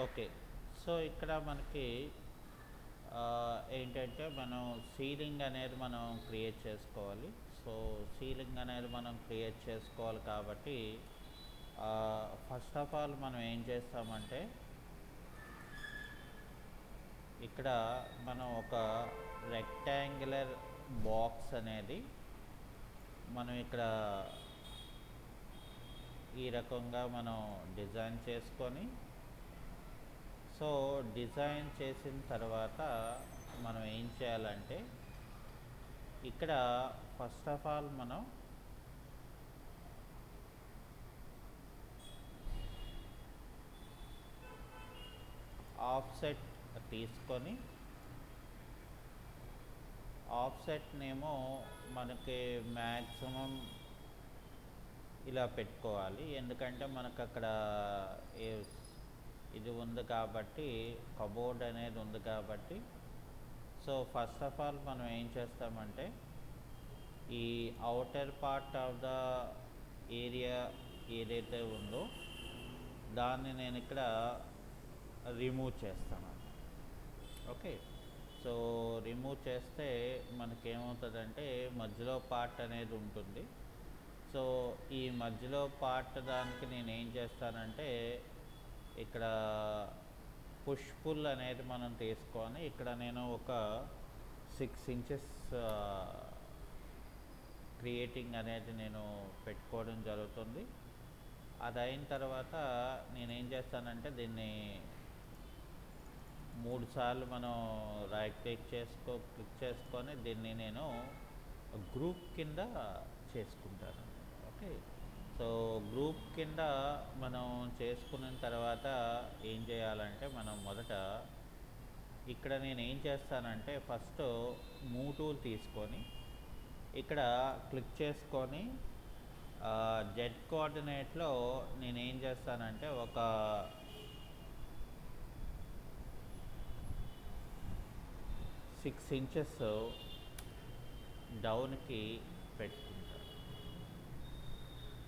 Okay. So, ఇక్కడ మనకి ఏంటంటే మనం సీలింగ్ అనేది మనం క్రియేట్ చేసుకోవాలి. సో, సీలింగ్ అనేది మనం క్రియేట్ చేసుకోవాలి కాబట్టి ఫస్ట్ ఆఫ్ ఆల్ మనం ఏం చేస్తామంటే ఇక్కడ మనం ఒక రెక్టాంగులర్ బాక్స్ అనేది మనం ఇక్కడ ఈ రకంగా మనం డిజైన్ చేసుకొని, సో డిజైన్ చేసిన తర్వాత మనం ఏం చేయాలంటే ఇక్కడ ఫస్ట్ ఆఫ్ ఆల్ మనం ఆఫ్సెట్ తీసుకొని ఆఫ్సెట్నేమో మనకి మ్యాక్సిమం ఇలా పెట్టుకోవాలి. ఎందుకంటే మనకు అక్కడ ఇది ఉంది కాబట్టి, కబోర్డ్ అనేది ఉంది కాబట్టి, సో ఫస్ట్ ఆఫ్ ఆల్ మనం ఏం చేస్తామంటే ఈ outer part of the area ఏదైతే ఉందో దాన్ని నేను ఇక్కడ రిమూవ్ చేస్తాను. ఓకే. సో రిమూవ్ చేస్తే మనకేమవుతుందంటే మధ్యలో పార్ట్ అనేది ఉంటుంది. సో ఈ మధ్యలో పార్ట్ దానికి నేను ఏం చేస్తానంటే ఇక్కడ పుష్ పుల్ అనేది మనం తీసుకొని ఇక్కడ నేను ఒక 6 ఇంచెస్ క్రియేటింగ్ అనేది నేను పెట్టుకోవడం జరుగుతుంది. అది అయిన తర్వాత నేనేం చేస్తానంటే దీన్ని 3 సార్లు మనం రైట్ క్లిక్ చేసుకొని దీన్ని నేను గ్రూప్ కింద చేసుకుంటాను. ఓకే. సో గ్రూప్ కింద మనం చేసుకున్న తర్వాత ఏం చేయాలంటే మనం మొదట ఇక్కడ నేను ఏం చేస్తానంటే ఫస్ట్ మూవ్ టూల్ తీసుకొని ఇక్కడ క్లిక్ చేసుకొని జెడ్ కోఆర్డినేట్లో నేనేం చేస్తానంటే ఒక 6 ఇంచెస్ డౌన్కి పెట్టుకుంటాను.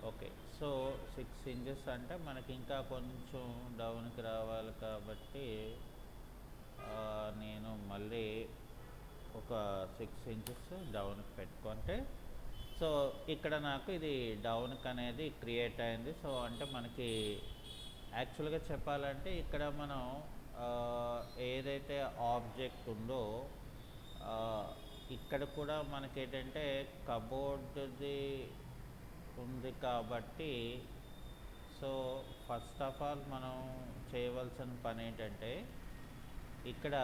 ఓకే. సో 6 ఇంచెస్ అంటే మనకి ఇంకా కొంచెం డౌన్కి రావాలి కాబట్టి నేను మళ్ళీ ఒక 6 ఇంచెస్ డౌన్కి పెట్టుకుంటే సో ఇక్కడ నాకు ఇది డౌన్కి అనేది క్రియేట్ అయింది. సో అంటే మనకి యాక్చువల్గా చెప్పాలంటే ఇక్కడ మనం ఏదైతే ఆబ్జెక్ట్ ఉందో ఇక్కడ కూడా మనకి ఏంటంటే కబోర్డ్ది ఉంది కాబట్టి, సో ఫస్ట్ ఆఫ్ ఆల్ మనం చేయవలసిన పని ఏంటంటే ఇక్కడ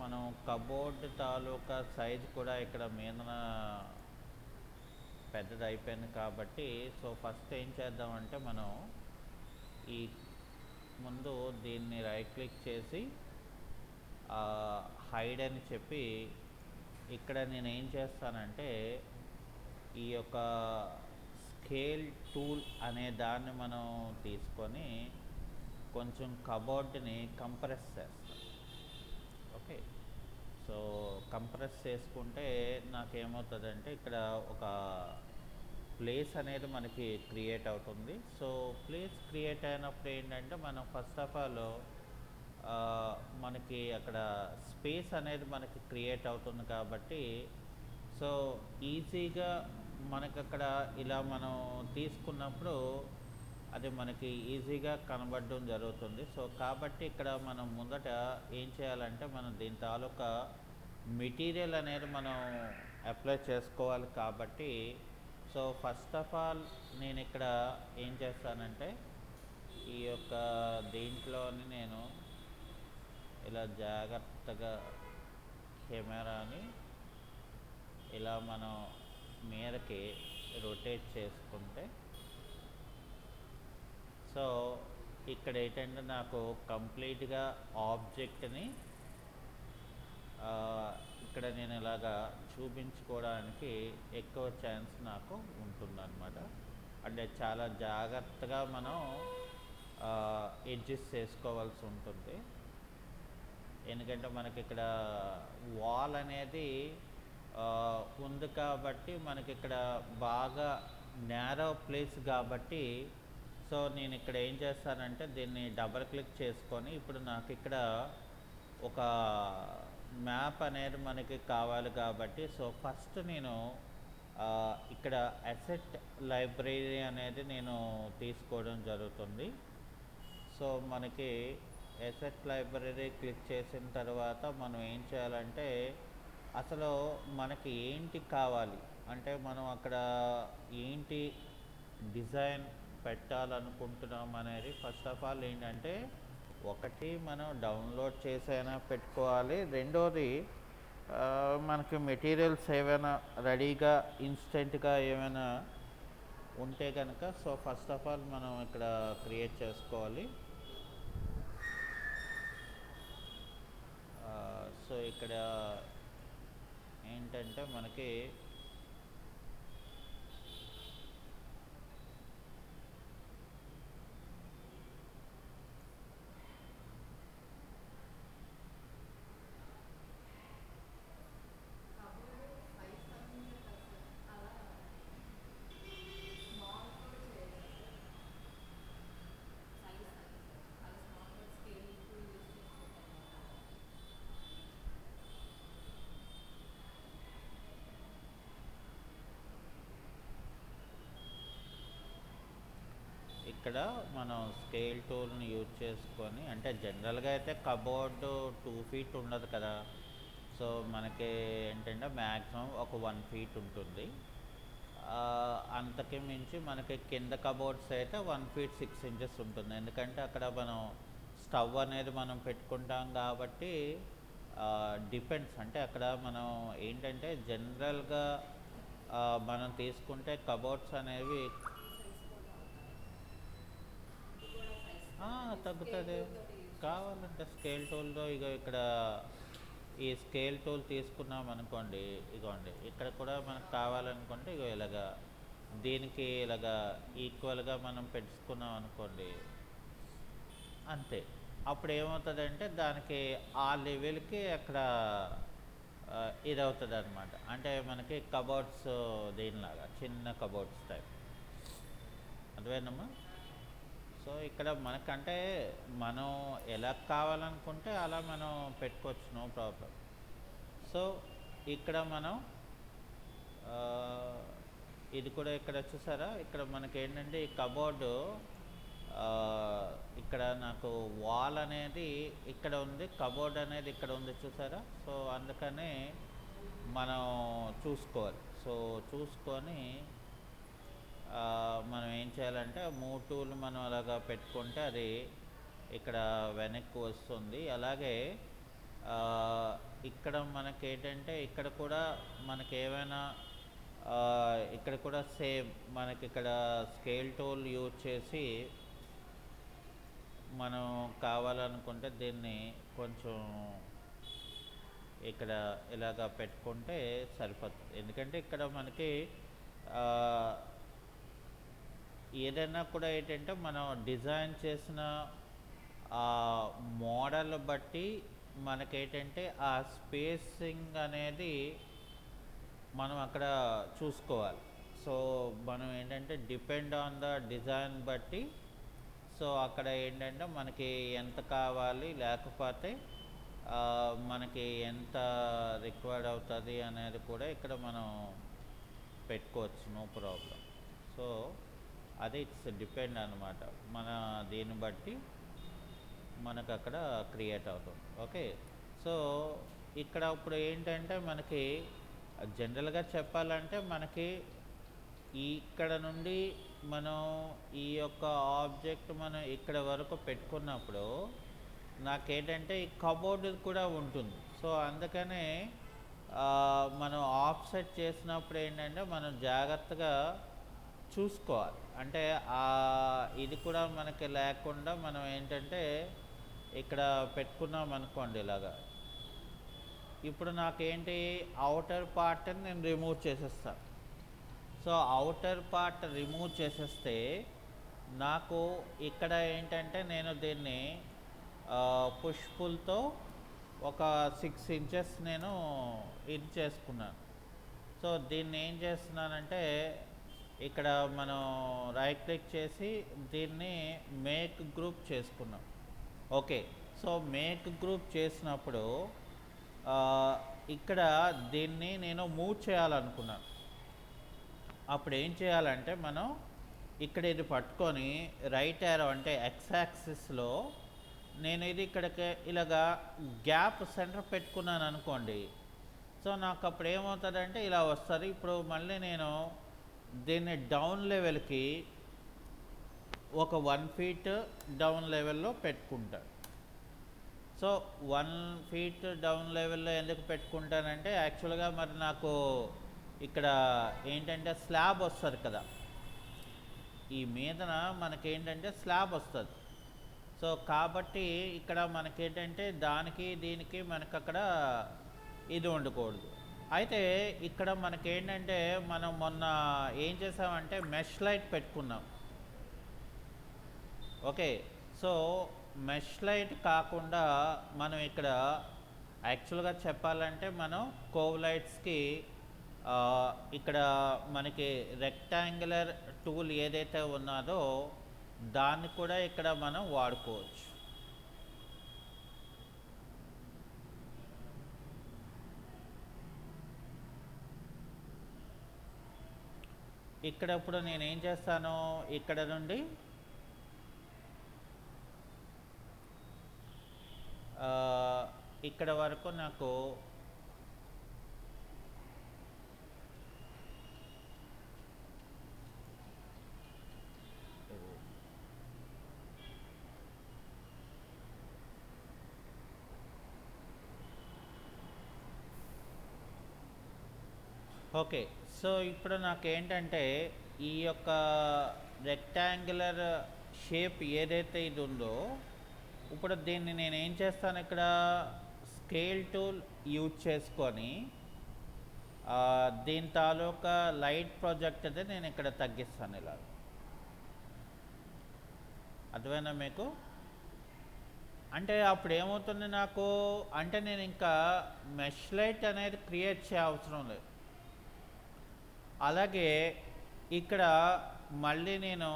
మనం కబోర్డ్ తాలూకా సైజ్ కూడా ఇక్కడ మీద పెద్దది అయిపోయింది కాబట్టి, సో ఫస్ట్ ఏం చేద్దామంటే మనం ఈ ముందు దీన్ని రైట్ క్లిక్ చేసి హైడ్ అని చెప్పి ఇక్కడ నేను ఏం చేస్తానంటే ఈ యొక్క స్కేల్ టూల్ అనే దాన్ని మనం తీసుకొని కొంచెం కబోర్డ్ని కంప్రెస్ చేస్తాం. ఓకే. సో కంప్రెస్ చేసుకుంటే నాకేమవుతుందంటే ఇక్కడ ఒక ప్లేస్ అనేది మనకి క్రియేట్ అవుతుంది. సో ప్లేస్ క్రియేట్ అయినప్పుడు ఏంటంటే మనం ఫస్ట్ ఆఫ్ ఆల్ మనకి అక్కడ స్పేస్ అనేది మనకి క్రియేట్ అవుతుంది కాబట్టి, సో ఈజీగా మనకి అక్కడ ఇలా మనం తీసుకున్నప్పుడు అది మనకి ఈజీగా కనబడడం జరుగుతుంది. సో కాబట్టి ఇక్కడ మనం ముందట ఏం చేయాలంటే మనం దీని తాలూకా మెటీరియల్ అనేది మనం అప్లై చేసుకోవాలి కాబట్టి, సో ఫస్ట్ ఆఫ్ ఆల్ నేను ఇక్కడ ఏం చేస్తానంటే ఈ యొక్క దీంట్లోని నేను ఇలా జాగ్రత్తగా కెమెరాని ఇలా మనం మీదకి రొటేట్ చేసుకుంటే, సో ఇక్కడ ఏంటంటే నాకు కంప్లీట్గా ఆబ్జెక్ట్ని ఇక్కడ నేను ఇలాగా చూపించుకోవడానికి ఎక్కువ ఛాన్స్ నాకు ఉంటుందన్నమాట. అంటే చాలా జాగ్రత్తగా మనం అడ్జస్ట్ చేసుకోవాల్సి ఉంటుంది. ఎందుకంటే మనకి ఇక్కడ వాల్ అనేది ఉంది కాబట్టి మనకి ఇక్కడ బాగా నేరో ప్లేస్ కాబట్టి సో నేను ఇక్కడ ఏం చేస్తానంటే దీన్ని డబల్ క్లిక్ చేసుకొని ఇప్పుడు నాకు ఇక్కడ ఒక మ్యాప్ అనేది మనకి కావాలి కాబట్టి సో ఫస్ట్ నేను ఇక్కడ అసెట్ లైబ్రరీ అనేది నేను తీసుకోవడం జరుగుతుంది. సో మనకి అసెట్ లైబ్రరీ క్లిక్ చేసిన తర్వాత మనం ఏం చేయాలంటే అసలు మనకి ఏంటి కావాలి అంటే మనం అక్కడ ఏంటి డిజైన్ పెట్టాలనుకుంటున్నాం అనేది ఫస్ట్ ఆఫ్ ఆల్ ఏంటంటే ఒకటి మనం డౌన్లోడ్ చేసైనా పెట్టుకోవాలి, రెండోది మనకి మెటీరియల్స్ ఏమైనా రెడీగా ఇన్స్టెంట్గా ఏమైనా ఉంటే కనుక సో ఫస్ట్ ఆఫ్ ఆల్ మనం ఇక్కడ క్రియేట్ చేసుకోవాలి. సో ఇక్కడ ఏంటంటే మనకి ఇక్కడ మనం స్కేల్ టూల్ని యూజ్ చేసుకొని అంటే జనరల్గా అయితే కబోర్డు 2 feet ఉండదు కదా, సో మనకి ఏంటంటే మ్యాక్సిమం ఒక 1 feet ఉంటుంది. అంతకి మించి మనకి కింద కబోర్డ్స్ అయితే 1 feet 6 inches ఉంటుంది, ఎందుకంటే అక్కడ మనం స్టవ్ అనేది మనం పెట్టుకుంటాం కాబట్టి డిపెండ్స్. అంటే అక్కడ మనం ఏంటంటే జనరల్గా మనం తీసుకుంటే కబోర్డ్స్ అనేవి తగ్గుతుంది. కావాలంటే స్కేల్ టూల్తో ఇక ఇక్కడ ఈ స్కేల్ టూల్ తీసుకున్నాం అనుకోండి, ఇగోండి ఇక్కడ కూడా మనకు కావాలనుకుంటే ఇగో ఇలాగా దీనికి ఇలాగా ఈక్వల్గా మనం పెట్టుకున్నాం అనుకోండి, అంతే. అప్పుడు ఏమవుతుందంటే దానికి ఆ లెవెల్కి అక్కడ ఇది అవుతుంది అనమాట. అంటే మనకి కబోర్డ్స్ దీనిలాగా చిన్న కబోర్డ్స్ టైప్, అర్థమైందమ్మా? సో ఇక్కడ మనకంటే మనం ఎలా కావాలనుకుంటే అలా మనం పెట్టుకోవచ్చు, నో ప్రాబ్లం. సో ఇక్కడ మనం ఇది కూడా ఇక్కడ చూసారా, ఇక్కడ మనకి ఏంటంటే ఈ కబోర్డు ఇక్కడ నాకు వాల్ అనేది ఇక్కడ ఉంది, కబోర్డ్ అనేది ఇక్కడ ఉంది చూసారా. సో అందుకని మనం చూసుకోవాలి. సో చూసుకొని మనం ఏం చేయాలంటే మూవ్ టూల్ మనం అలాగా పెట్టుకుంటే అది ఇక్కడ వెనక్కి వస్తుంది. అలాగే ఇక్కడ మనకి ఏంటంటే ఇక్కడ కూడా మనకి ఏమైనా ఇక్కడ కూడా సేమ్ మనకి ఇక్కడ స్కేల్ టూల్ యూజ్ చేసి మనం కావాలనుకుంటే దీన్ని కొంచెం ఇక్కడ ఇలాగా పెట్టుకుంటే సరిపోతుంది. ఎందుకంటే ఇక్కడ మనకి ఏదైనా కూడా ఏంటంటే మనం డిజైన్ చేసిన మోడల్ బట్టి మనకేంటంటే ఆ స్పేసింగ్ అనేది మనం అక్కడ చూసుకోవాలి. సో మనం ఏంటంటే డిపెండ్ ఆన్ ద డిజైన్ బట్టి సో అక్కడ ఏంటంటే మనకి ఎంత కావాలి, లేకపోతే మనకి ఎంత రిక్వైర్డ్ అవుతుంది అనేది కూడా ఇక్కడ మనం పెట్టుకోవచ్చు, నో ప్రాబ్లం. సో అది ఇట్స్ డిపెండ్ అనమాట, మన దీన్ని బట్టి మనకు అక్కడ క్రియేట్ అవుతుంది. ఓకే, సో ఇక్కడ ఇప్పుడు ఏంటంటే మనకి జనరల్గా చెప్పాలంటే మనకి ఇక్కడ నుండి మనం ఈ యొక్క ఆబ్జెక్ట్ మనం ఇక్కడ వరకు పెట్టుకున్నప్పుడు నాకేంటంటే ఈ కబోర్డ్ కూడా ఉంటుంది. సో అందుకనే మనం ఆఫ్సెట్ చేసినప్పుడు ఏంటంటే మనం జాగ్రత్తగా చూసుకోవాలి. అంటే ఇది కూడా మనకి లేకుండా మనం ఏంటంటే ఇక్కడ పెట్టుకున్నాం అనుకోండి ఇలాగా, ఇప్పుడు నాకేంటి అవుటర్ పార్ట్ని నేను రిమూవ్ చేసేస్తాను. సో అవుటర్ పార్ట్ రిమూవ్ చేసేస్తే నాకు ఇక్కడ ఏంటంటే నేను దీన్ని పుష్ పుల్తో ఒక 6 inches నేను ఇది చేసుకున్నాను. సో దీన్ని ఏం చేస్తున్నానంటే ఇక్కడ మనం రైట్ క్లిక్ చేసి దీన్ని మేక్ గ్రూప్ చేసుకున్నాం. ఓకే, సో మేక్ గ్రూప్ చేసినప్పుడు ఇక్కడ దీన్ని నేను మూవ్ చేయాలనుకున్నాను. అప్పుడు ఏం చేయాలంటే మనం ఇక్కడ ఇది పట్టుకొని రైట్ యారో అంటే ఎక్స్ యాక్సిస్లో నేను ఇది ఇక్కడికి ఇలాగా గ్యాప్ సెంటర్ పెట్టుకున్నాను అనుకోండి. సో నాకు అప్పుడు ఏమవుతుందంటే ఇలా వస్తుంది. ఇప్పుడు మళ్ళీ నేను దీన్ని డౌన్ లెవెల్కి ఒక 1 feet డౌన్ లెవెల్లో పెట్టుకుంటా. సో 1 feet డౌన్ లెవెల్లో ఎందుకు పెట్టుకుంటానంటే యాక్చువల్గా మరి నాకు ఇక్కడ ఏంటంటే స్లాబ్ వస్తుంది కదా, ఈ మీదన మనకేంటంటే స్లాబ్ వస్తుంది. సో కాబట్టి ఇక్కడ మనకేంటంటే దానికి దీనికి మనకు అక్కడ ఇది ఉండకూడదు. అయితే ఇక్కడ మనకేంటంటే మనం మొన్న ఏం చేసామంటే మెష్ లైట్ పెట్టుకున్నాం. ఓకే, సో మెష్ లైట్ కాకుండా మనం ఇక్కడ యాక్చువల్గా చెప్పాలంటే మనం కోవ్ లైట్స్కి ఇక్కడ మనకి రెక్టాంగులర్ టూల్ ఏదైతే ఉన్నదో దాన్ని కూడా ఇక్కడ మనం వాడుకోవచ్చు. ఇక్కడ ఇప్పుడు నేను ఏం చేస్తాను, ఇక్కడ నుండి ఇక్కడ వరకు నాకు ఓకే. సో ఇప్పుడు నాకేంటంటే ఈ యొక్క రెక్టాంగులర్ షేప్ ఏదైతే ఇది ఉందో ఇప్పుడు దీన్ని నేను ఏం చేస్తాను, ఇక్కడ స్కేల్ టూల్ యూజ్ చేసుకొని దీని తాలూకా లైట్ ప్రాజెక్ట్ అది నేను ఇక్కడ తగ్గిస్తాను. ఇలా అర్థమైనా మీకు? అంటే అప్పుడు ఏమవుతుంది నాకు అంటే నేను ఇంకా మెష్ లైట్ అనేది క్రియేట్ చేయ అవసరం లేదు. అలాగే ఇక్కడ మళ్ళీ నేను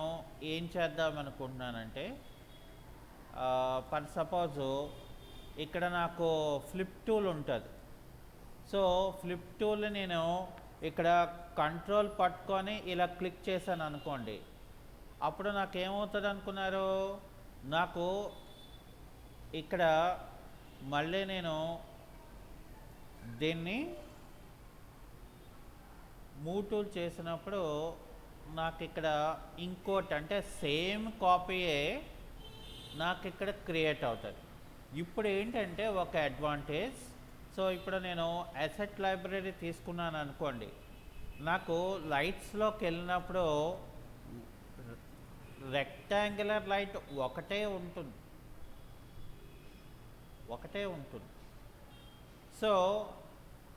ఏం చేద్దాం అనుకుంటున్నానంటే ఫర్ సపోజు ఇక్కడ నాకు ఫ్లిప్ టూల్ ఉంటుంది. సో ఫ్లిప్ టూల్ నేను ఇక్కడ కంట్రోల్ పట్టుకొని ఇలా క్లిక్ చేశాను అనుకోండి, అప్పుడు నాకేమవుతుంది అనుకున్నారు, నాకు ఇక్కడ మళ్ళీ నేను దీన్ని మూవ్ టూల్ చేసినప్పుడు నాకు ఇక్కడ ఇంకోటి అంటే సేమ్ కాపీయే నాకు ఇక్కడ క్రియేట్ అవుతుంది. ఇప్పుడు ఏంటంటే ఒక అడ్వాంటేజ్, సో ఇప్పుడు నేను అసెట్ లైబ్రరీ తీసుకున్నాను అనుకోండి, నాకు లైట్స్లోకి వెళ్ళినప్పుడు రెక్టాంగులర్ లైట్ ఒకటే ఉంటుంది. సో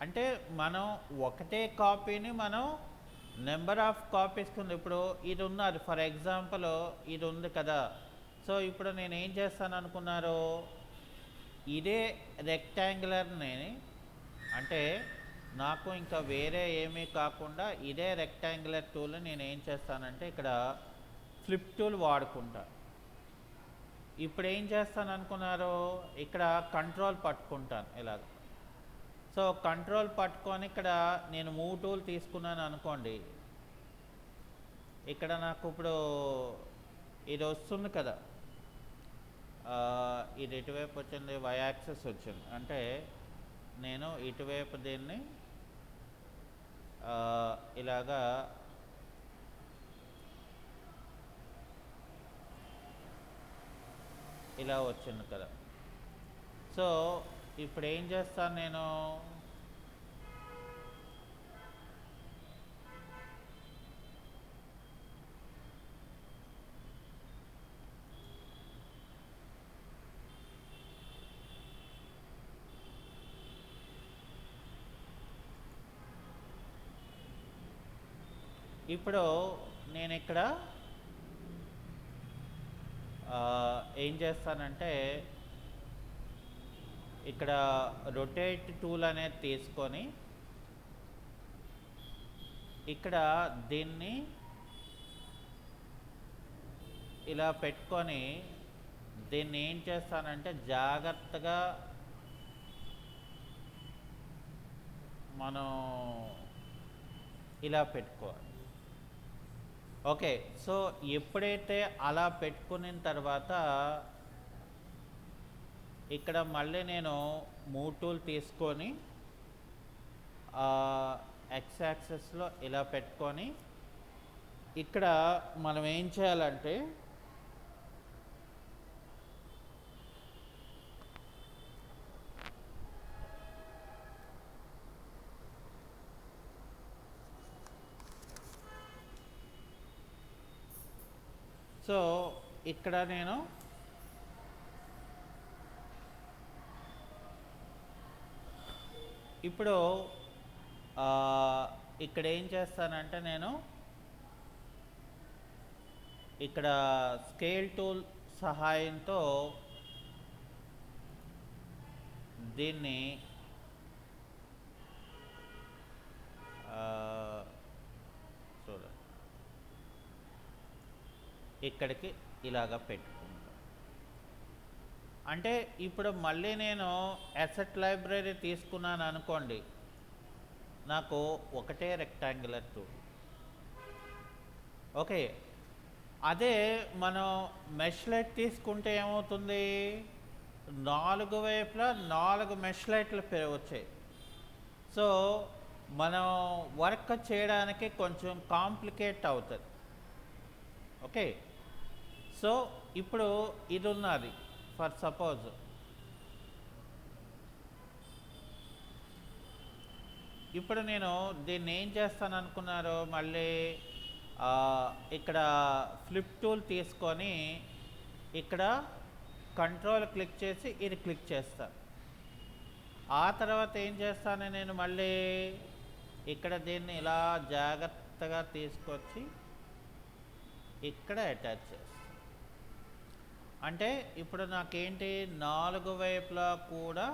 అంటే మనం ఒకటే కాపీని మనం నెంబర్ ఆఫ్ కాపీస్ కింద ఇప్పుడు ఇది ఉన్నది ఫర్ ఎగ్జాంపుల్ ఇది ఉంది కదా. సో ఇప్పుడు నేను ఏం చేస్తాను అనుకున్నారు, ఇదే రెక్టాంగులర్ని అంటే నాకు ఇంకా వేరే ఏమీ కాకుండా ఇదే రెక్టాంగులర్ టూల్ నేను ఏం చేస్తానంటే ఇక్కడ ఫ్లిప్ టూల్ వాడుకుంటా. ఇప్పుడు ఏం చేస్తాను అనుకున్నారు, ఇక్కడ కంట్రోల్ పట్టుకుంటాను ఇలాగ. సో కంట్రోల్ పట్టుకొని ఇక్కడ నేను మూవ్ టూల్ తీసుకున్నాను అనుకోండి, ఇక్కడ నాకు ఇప్పుడు ఇది వస్తుంది కదా, ఇది ఇటువైపు వచ్చింది, వై యాక్సెస్ వచ్చింది. అంటే నేను ఇటువైపు దీన్ని ఇలాగా ఇలా వచ్చింది కదా. సో ఇప్పుడు ఏం చేస్తాను నేను, ఇప్పుడు నేను ఇక్కడ ఏం చేస్తానంటే ఇక్కడ రొటేట్ టూల్ అనేది తీసుకొని ఇక్కడ దీన్ని ఇలా పెట్టుకొని దీన్ని ఏం చేస్తానంటే జాగ్రత్తగా మనం ఇలా పెట్టుకోవాలి. ఓకే, సో ఎప్పుడైతే అలా పెట్టుకున్న తర్వాత ఇక్కడ మళ్ళీ నేను మూవ్ టూల్ తీసుకొని ఎక్స్ యాక్సెస్లో ఇలా పెట్టుకొని ఇక్కడ మనం ఏం చేయాలంటే సో ఇక్కడ నేను ఇప్పుడు ఇక్కడ ఏం చేస్తానంటే నేను ఇక్కడ స్కేల్ టూల్ సహాయంతో దీన్ని చూడండి ఇక్కడికి ఇలాగా పెట్టుకుంటాను. అంటే ఇప్పుడు మళ్ళీ నేను అసెట్ లైబ్రరీ తీసుకున్నాను అనుకోండి, నాకు ఒకటే రెక్టాంగులర్ టూల్. ఓకే, అదే మనం మెష్ లైట్ తీసుకుంటే ఏమవుతుంది, 4 వైపులా 4 మెష్ లైట్లు వచ్చాయి. సో మనం వర్క్ చేయడానికి కొంచెం కాంప్లికేట్ అవుతుంది. ఓకే, సో ఇప్పుడు ఇది ఉన్నది ఫర్ సపోజ్, ఇప్పుడు నేను దీన్ని ఏం చేస్తాను అనుకున్నారు, మళ్ళీ ఇక్కడ ఫ్లిప్ టూల్ తీసుకొని ఇక్కడ కంట్రోల్ క్లిక్ చేసి ఇది క్లిక్ చేస్తాను. ఆ తర్వాత ఏం చేస్తాను, నేను మళ్ళీ ఇక్కడ దీన్ని ఇలా జాగ్రత్తగా తీసుకొచ్చి ఇక్కడ అటాచ్ చేస్తాను. అంటే ఇప్పుడు నాకేంటి, 4 వైపులా కూడా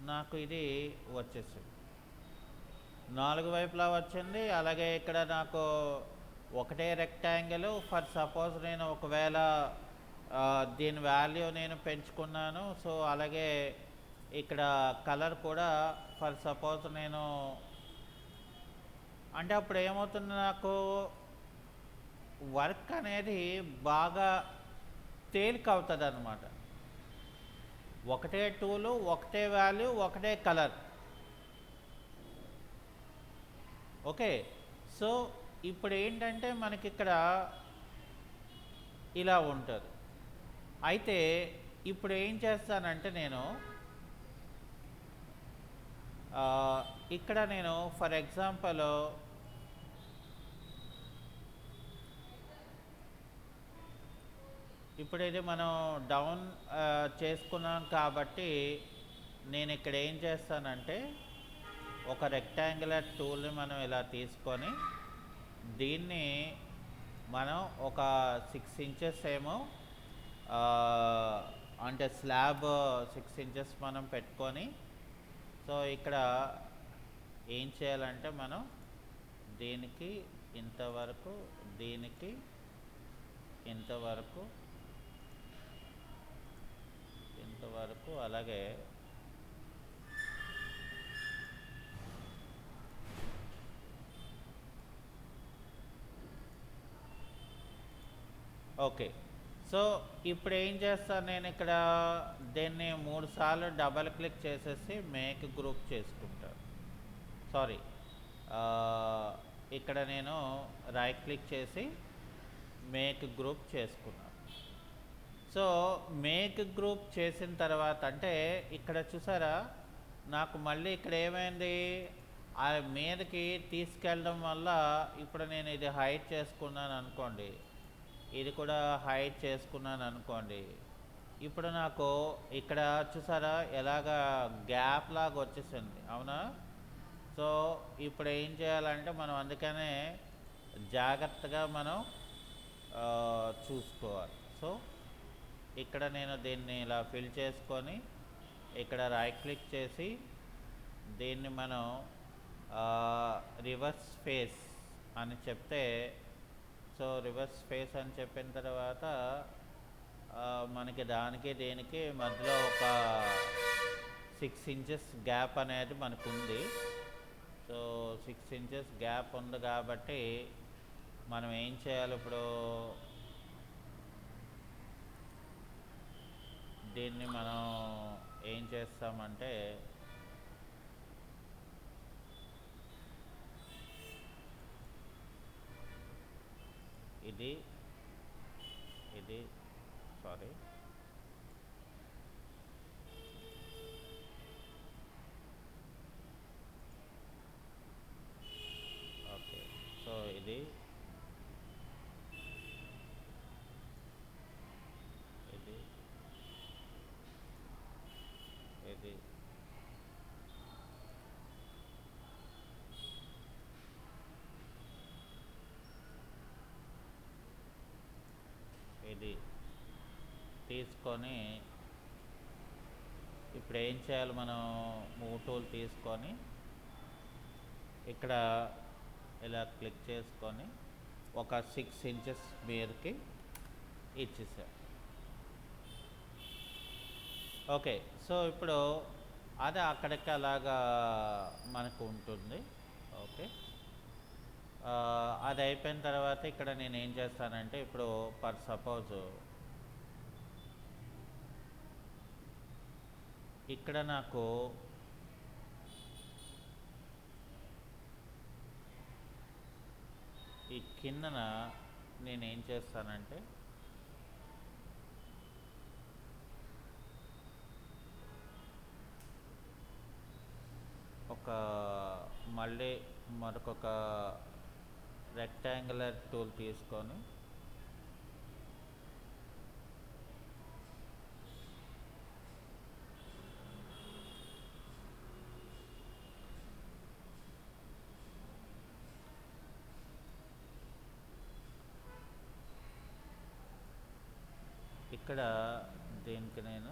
నాకు ఇది వచ్చేసింది, 4 వైపులా వచ్చింది. అలాగే ఇక్కడ నాకు ఒకటే రెక్టాంగిల్. ఫర్ సపోజ్ నేను ఒకవేళ దీని వాల్యూ నేను పెంచుకున్నాను, సో అలాగే ఇక్కడ కలర్ కూడా ఫర్ సపోజ్ నేను, అంటే అప్పుడు ఏమవుతుంది, నాకు వర్క్ అనేది బాగా తేలిక అవుతుంది అన్నమాట. ఒకటే టూలు, ఒకటే వాల్యూ, ఒకటే కలర్. ఓకే, సో ఇప్పుడు ఏంటంటే మనకి ఇక్కడ ఇలా ఉంటుంది. అయితే ఇప్పుడు ఏం చేస్తానంటే నేను ఇక్కడ నేను ఫర్ ఎగ్జాంపుల్ ఇప్పుడు ఇది మనం డౌన్ చేసుకున్నాం కాబట్టి నేను ఇక్కడ ఏం చేస్తానంటే ఒక రెక్టాంగులర్ టూల్ని మనం ఇలా తీసుకొని దీన్ని మనం ఒక 6 ఇంచెస్ ఏమో అంటే స్లాబ్ 6 ఇంచెస్ మనం పెట్టుకొని, సో ఇక్కడ ఏం చేయాలంటే మనం దీనికి ఇంతవరకు, దీనికి ఇంతవరకు, ఇంతవరకు, అలాగే ఓకే. సో ఇప్పుడు ఏం చేస్తాను, నేను ఇక్కడ దీన్ని 3 సార్లు డబల్ క్లిక్ చేసేసి మేక్ గ్రూప్ చేసుకుంటాను. సారీ, ఇక్కడ నేను రైట్ క్లిక్ చేసి మేక్ గ్రూప్ చేసుకున్నాను. సో మేక్ గ్రూప్ చేసిన తర్వాత అంటే ఇక్కడ చూసారా, నాకు మళ్ళీ ఇక్కడ ఏమైంది, ఆ మీదకి తీసుకెళ్ళడం వల్ల ఇప్పుడు నేను ఇది హైడ్ చేసుకున్నాను అనుకోండి, ఇది కూడా హైడ్ చేసుకున్నాను అనుకోండి, ఇప్పుడు నాకు ఇక్కడ చూసారా ఎలాగా గ్యాప్ లాగా వచ్చేసింది, అవునా. సో ఇప్పుడు ఏం చేయాలంటే మనం అందుకనే జాగ్రత్తగా మనం చూసుకోవాలి. సో ఇక్కడ నేను దీన్ని ఇలా ఫిల్ చేసుకొని ఇక్కడ రైట్ క్లిక్ చేసి దీన్ని మనం రివర్స్ ఫేస్ అని చెప్తే, సో రివర్స్ ఫేస్ అని చెప్పిన తర్వాత మనకి దానికి దేనికి మధ్యలో ఒక 6 ఇంచెస్ గ్యాప్ అనేది మనకు ఉంది. సో 6 ఇంచెస్ గ్యాప్ ఉంది కాబట్టి మనం ఏం చేయాలి ఇప్పుడు, దీన్ని మనం ఏం చేస్తామంటే ఇది సారీ ఓకే. సో ఇది ఇది తీసుకొని ఇప్పుడు ఏం చేయాలి, మనం మూవ్ టూల్ తీసుకొని ఇక్కడ ఇలా క్లిక్ చేసుకొని ఒక 6 ఇంచెస్ మీదకి ఇచ్చేసాం. ఓకే. సో ఇప్పుడు అది అక్కడికి అలాగా మనకు ఉంటుంది. ఓకే. అది అయిపోయిన తర్వాత ఇక్కడ నేను ఏం చేస్తానంటే, ఇప్పుడు ఫర్ సపోజ్ ఇక్కడ నాకు ఈ కిందన నేనేం చేస్తానంటే మళ్ళీ మరొక రెక్టాంగులర్ టూల్ తీసుకొని ఇక్కడ దీనికి నేను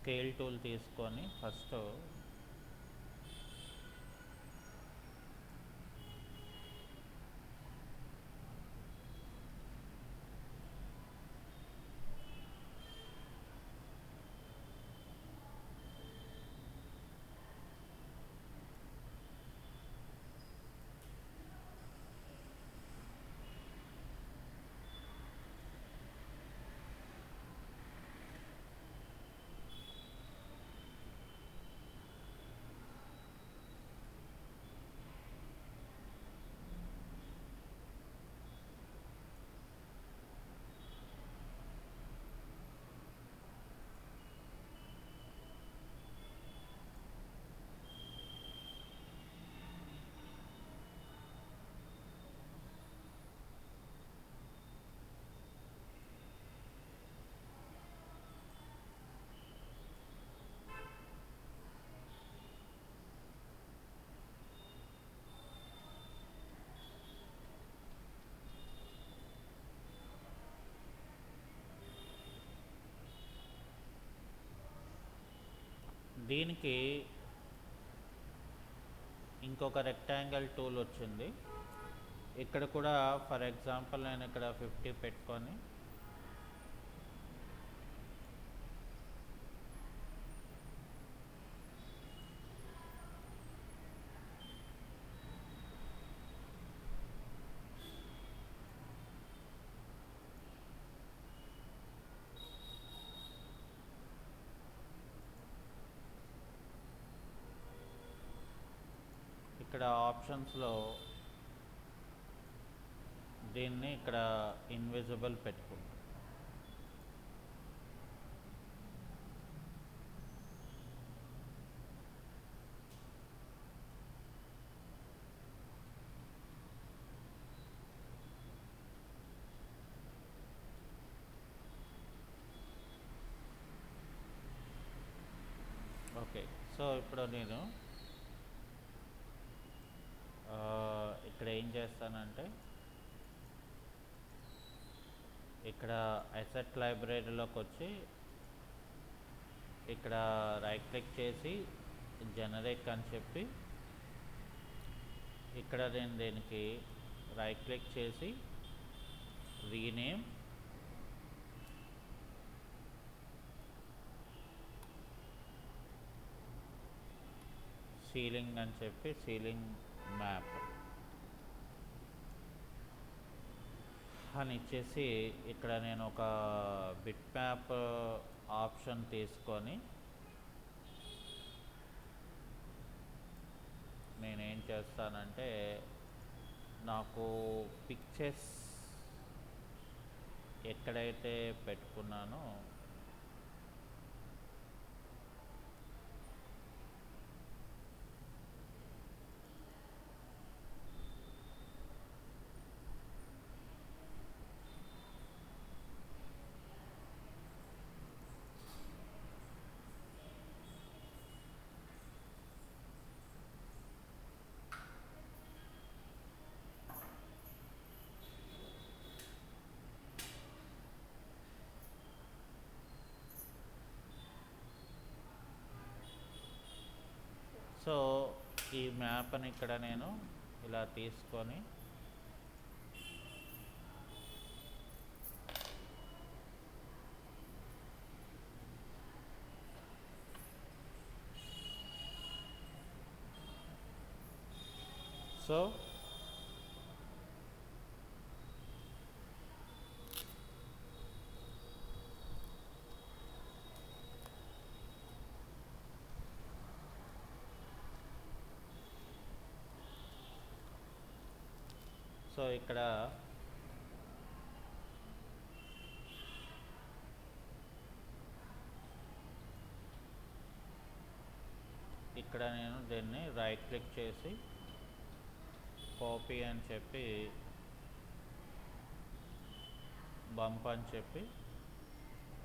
స్కేల్ టూల్ తీసుకొని ఫస్ట్ దీనికి ఇంకొక రెక్టాంగిల్ టూల్ వచ్చింది. ఇక్కడ కూడా ఫర్ ఎగ్జాంపుల్ నేను ఇక్కడ 50 పెట్టుకొని ఇక్కడ ఆప్షన్స్లో దీన్ని ఇక్కడ ఇన్విజిబుల్ పెట్టుకుంటాం. ఓకే. సో ఇప్పుడు నేను ఇక్కడ ఏం చేస్తానంటే ఇక్కడ అసెట్ లైబ్రరీలోకి వచ్చి ఇక్కడ రైట్ క్లిక్ చేసి జనరేట్ అని చెప్పి ఇక్కడ నేను దీనికి రైట్ క్లిక్ చేసి రీనేమ్ సీలింగ్ అని చెప్పి సీలింగ్ మ్యాప్ అని ఇచ్చేసి ఇక్కడ నేను ఒక బిట్ మ్యాప్ ఆప్షన్ తీసుకొని నేనేం చేస్తానంటే నాకు పిక్చర్స్ ఎక్కడైతే పెట్టుకున్నానో సో ఈ మ్యాప్ని ఇక్కడ నేను ఇలా తీసుకొని సో ఇక్కడ నేను దీన్ని రైట్ క్లిక్ చేసి కాపీ అని చెప్పి బంప్ అని చెప్పి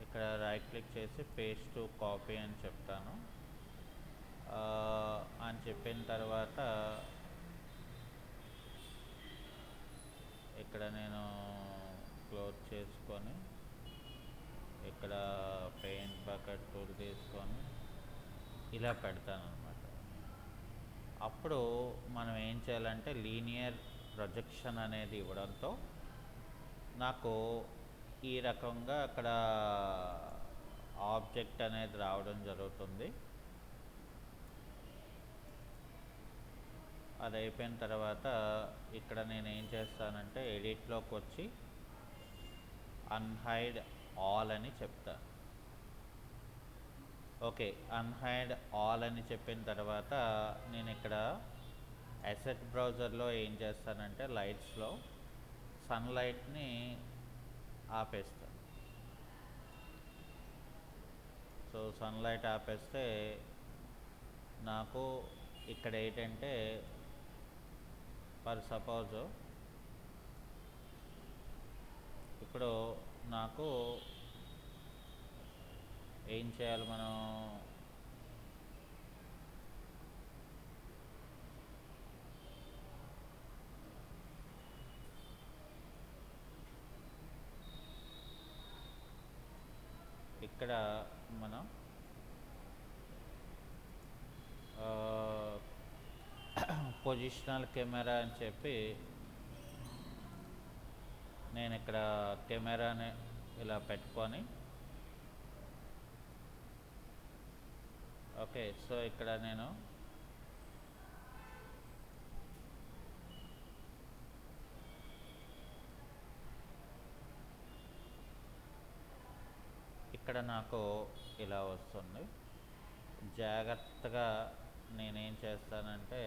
ఇక్కడ రైట్ క్లిక్ చేసి పేస్ట్ టు కాపీ అని చెప్తాను. అని చెప్పిన తర్వాత ఇక్కడ నేను క్లోజ్ చేసుకొని ఇక్కడ పెయింట్ బకెట్ టూల్ తీసుకొని ఇలా పెడతాను అన్నమాట. అప్పుడు మనం ఏం చేయాలంటే లీనియర్ ప్రొజెక్షన్ అనేది ఇవ్వడంతో నాకు ఈ రకంగా అక్కడ ఆబ్జెక్ట్ అనేది రావడం జరుగుతుంది. అది అయిపోయిన తర్వాత ఇక్కడ నేను ఏం చేస్తానంటే ఎడిట్లోకి వచ్చి అన్హైడ్ ఆల్ అని చెప్తా. ఓకే, అన్హైడ్ ఆల్ అని చెప్పిన తర్వాత నేను ఇక్కడ అసెట్ బ్రౌజర్లో ఏం చేస్తానంటే లైట్స్లో సన్లైట్ని ఆపేస్తాను. సో సన్లైట్ ఆపేస్తే నాకు ఇక్కడ ఏంటంటే ఫర్ సపోజ్ ఇప్పుడు నాకు ఏం చేయాలి, మనం ఇక్కడ మనం పొజిషనల్ కెమెరా అని చెప్పి నేను ఇక్కడ కెమెరాని ఇలా పెట్టుకొని ఓకే. సో ఇక్కడ నేను ఇక్కడ నాకు ఇలా వస్తుంది. జాగ్రత్తగా నేనేం చేస్తానంటే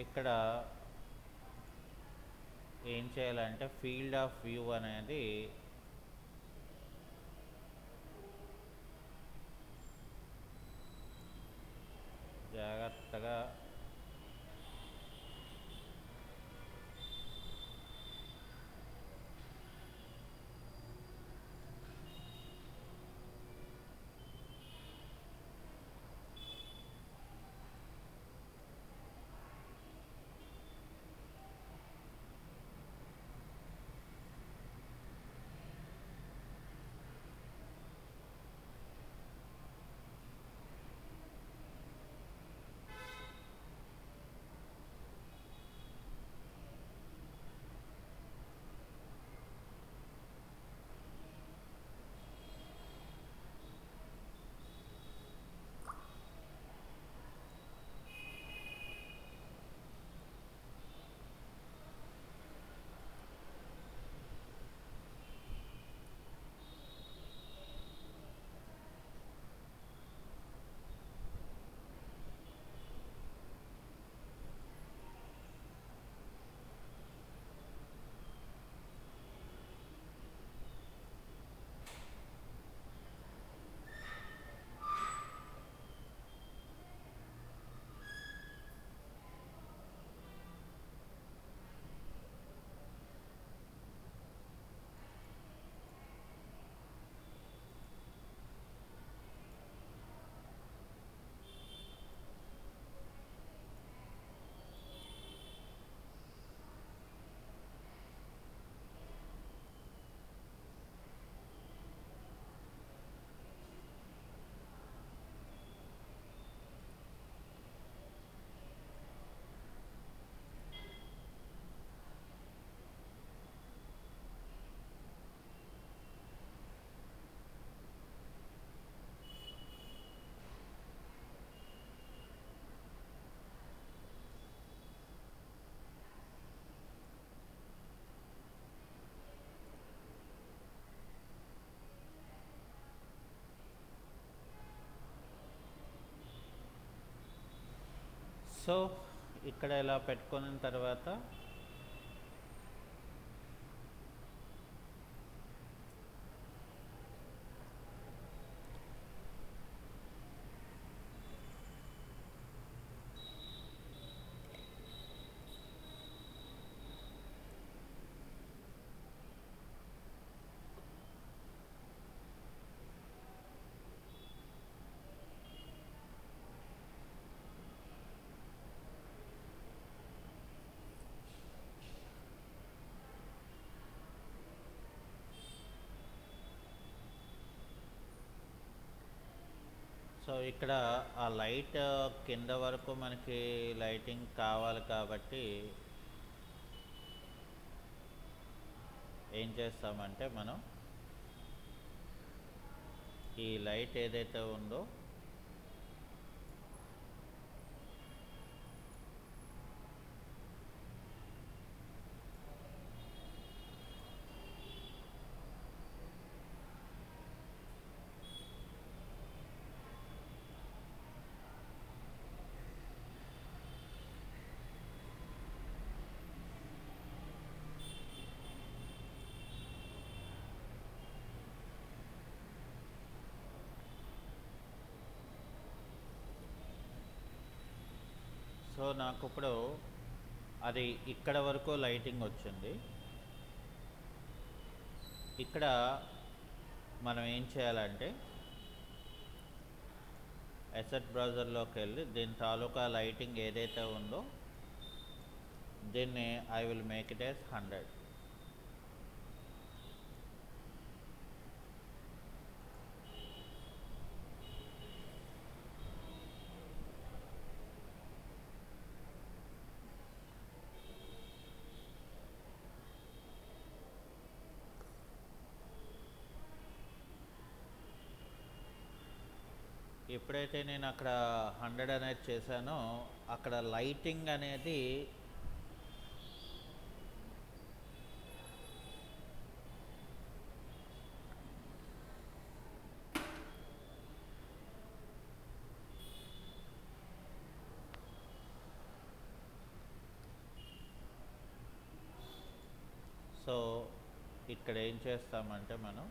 ఇక్కడ ఏం చేయాలంటే ఫీల్డ్ ఆఫ్ వ్యూ అనేది జాగ్రత్తగా సో ఇక్కడ ఇలా పెట్టుకున్న తర్వాత సో ఇక్కడ ఆ లైట్ కింద వరకు మనకి లైటింగ్ కావాలి కాబట్టి ఏం చేస్తామంటే మనం ఈ లైట్ ఏదైతే ఉందో సో నాకు ఇప్పుడు అది ఇక్కడ వరకు లైటింగ్ వచ్చింది. ఇక్కడ మనం ఏం చేయాలంటే అసెట్ బ్రౌజర్లోకి వెళ్ళి దీని తాలూకా లైటింగ్ ఏదైతే ఉందో దీన్ని I will make it as 100. ఎప్పుడైతే నేను అక్కడ 100 అనేది చేశానో అక్కడ లైటింగ్ అనేది ఇక్కడ ఏం చేస్తామంటే మనం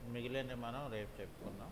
మిగిలిన మనం రేపు చెప్పుకుందాం.